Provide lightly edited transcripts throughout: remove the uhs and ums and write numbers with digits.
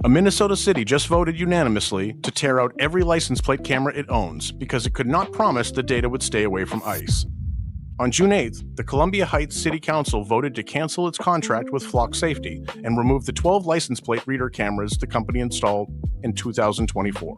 A Minnesota city just voted unanimously to tear out every license plate camera it owns because it could not promise the data would stay away from ICE. On June 8th, the Columbia Heights City Council voted to cancel its contract with Flock Safety and remove the 12 license plate reader cameras the company installed in 2024.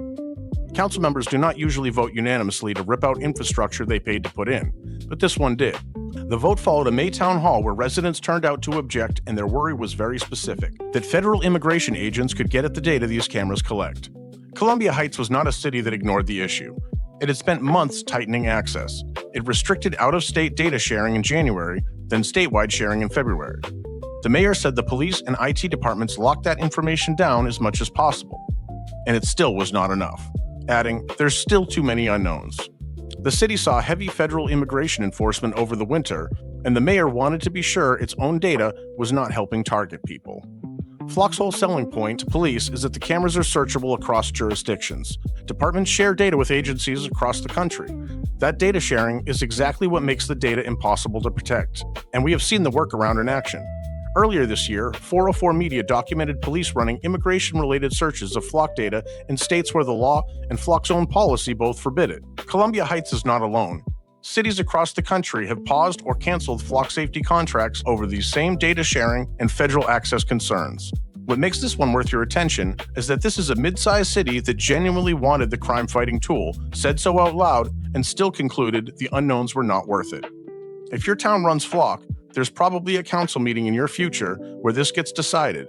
Council members do not usually vote unanimously to rip out infrastructure they paid to put in, but this one did. The vote followed a May town hall where residents turned out to object, and their worry was very specific, that federal immigration agents could get at the data these cameras collect. Columbia Heights was not a city that ignored the issue. It had spent months tightening access. It restricted out-of-state data sharing in January, then statewide sharing in February. The mayor said the police and IT departments locked that information down as much as possible, and it still was not enough, adding, "There's still too many unknowns." The city saw heavy federal immigration enforcement over the winter, and the mayor wanted to be sure its own data was not helping target people. Flock's whole selling point to police is that the cameras are searchable across jurisdictions. Departments share data with agencies across the country. That data sharing is exactly what makes the data impossible to protect, and we have seen the workaround in action. Earlier this year, 404 Media documented police running immigration-related searches of Flock data in states where the law and Flock's own policy both forbid it. Columbia Heights is not alone. Cities across the country have paused or canceled Flock safety contracts over these same data sharing and federal access concerns. What makes this one worth your attention is that this is a mid-sized city that genuinely wanted the crime-fighting tool, said so out loud, and still concluded the unknowns were not worth it. If your town runs Flock, there's probably a council meeting in your future where this gets decided,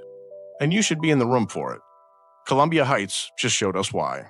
and you should be in the room for it. Columbia Heights just showed us why.